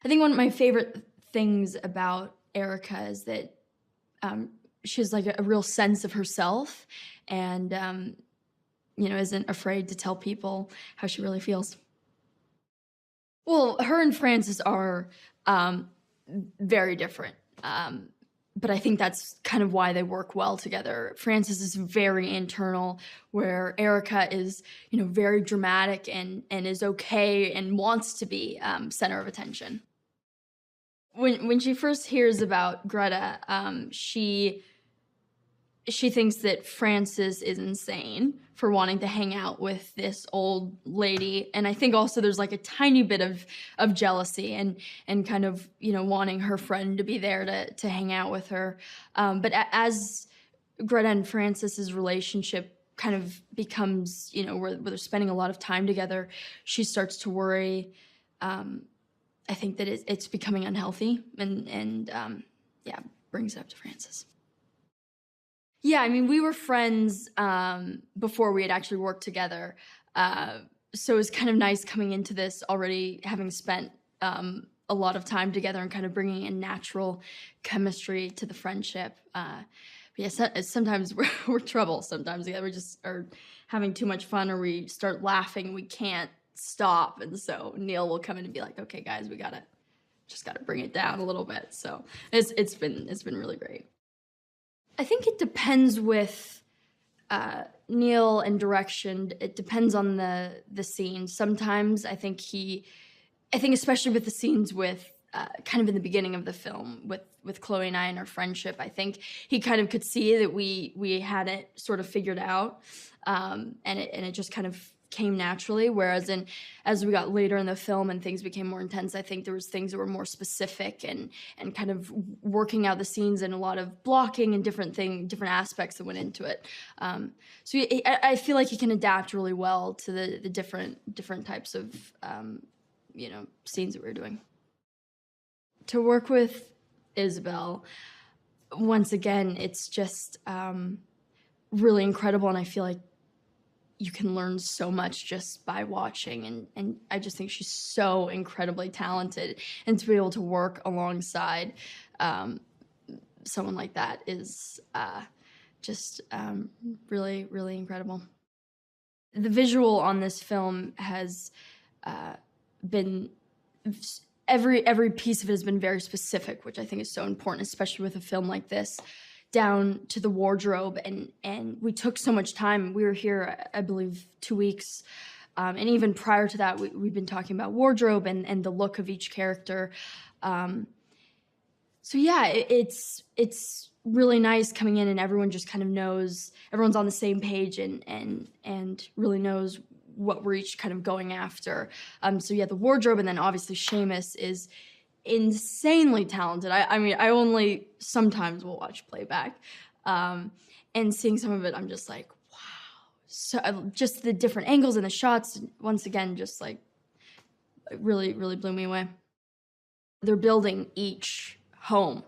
I think one of my favorite things about Erica is that she has like a real sense of herself and, isn't afraid to tell people how she really feels. Well, her and Frances are very different. But I think that's kind of why they work well together. Frances is very internal, where Erica is, very dramatic and is okay and wants to be center of attention. When she first hears about Greta, she thinks that Frances is insane for wanting to hang out with this old lady, and I think also there's like a tiny bit of jealousy and kind of wanting her friend to be there to hang out with her. But as Greta and Frances's relationship kind of becomes where they're spending a lot of time together, she starts to worry. I think that it's becoming unhealthy, and yeah, brings it up to Frances. Yeah, I mean, we were friends before we had actually worked together. So it was kind of nice coming into this already having spent a lot of time together and kind of bringing in natural chemistry to the friendship. But yeah, sometimes we're trouble sometimes. Yeah, we just are having too much fun or we start laughing and we can't stop. And so Neil will come in and be like, okay, guys, we just gotta bring it down a little bit. So it's been really great. I think it depends with Neil and direction. It depends on the scene. Sometimes I think especially with the scenes with kind of in the beginning of the film with Chloe and I and our friendship, I think he kind of could see that we had it sort of figured out, and it just kind of came naturally. Whereas as we got later in the film and things became more intense, I think there was things that were more specific and kind of working out the scenes and a lot of blocking and different aspects that went into it. So I feel like he can adapt really well to the different types of scenes that we were doing. To work with Isabel, once again, it's just really incredible, and I feel like you can learn so much just by watching, and I just think she's so incredibly talented, and to be able to work alongside someone like that is just really, really incredible. The visual on this film has been every piece of it has been very specific, which I think is so important, especially with a film like this, down to the wardrobe. And we took so much time. We were here, I believe, 2 weeks. And even prior to that, we've been talking about wardrobe and the look of each character. So yeah, it's really nice coming in and everyone just kind of knows, everyone's on the same page and really knows what we're each kind of going after. So yeah, the wardrobe, and then obviously Seamus is insanely talented. I mean, I only sometimes will watch playback, and seeing some of it, I'm just like, wow. So just the different angles and the shots, once again, just like really, really blew me away. They're building each home.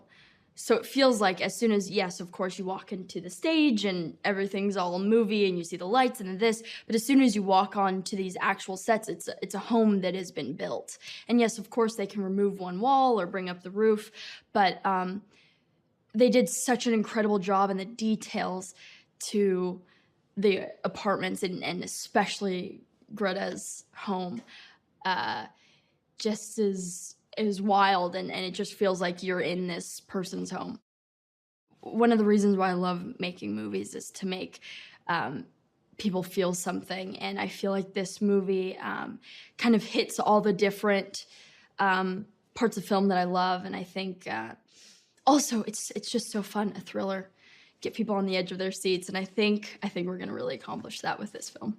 So it feels like as soon as, yes, of course, you walk into the stage and everything's all movie and you see the lights and this, but as soon as you walk onto these actual sets, it's a home that has been built. And yes, of course, they can remove one wall or bring up the roof, but they did such an incredible job in the details to the apartments and especially Greta's home. Just is wild, and it just feels like you're in this person's home. One of the reasons why I love making movies is to make people feel something, and I feel like this movie kind of hits all the different parts of film that I love, and I think also it's just so fun, a thriller, get people on the edge of their seats, and I think we're gonna really accomplish that with this film.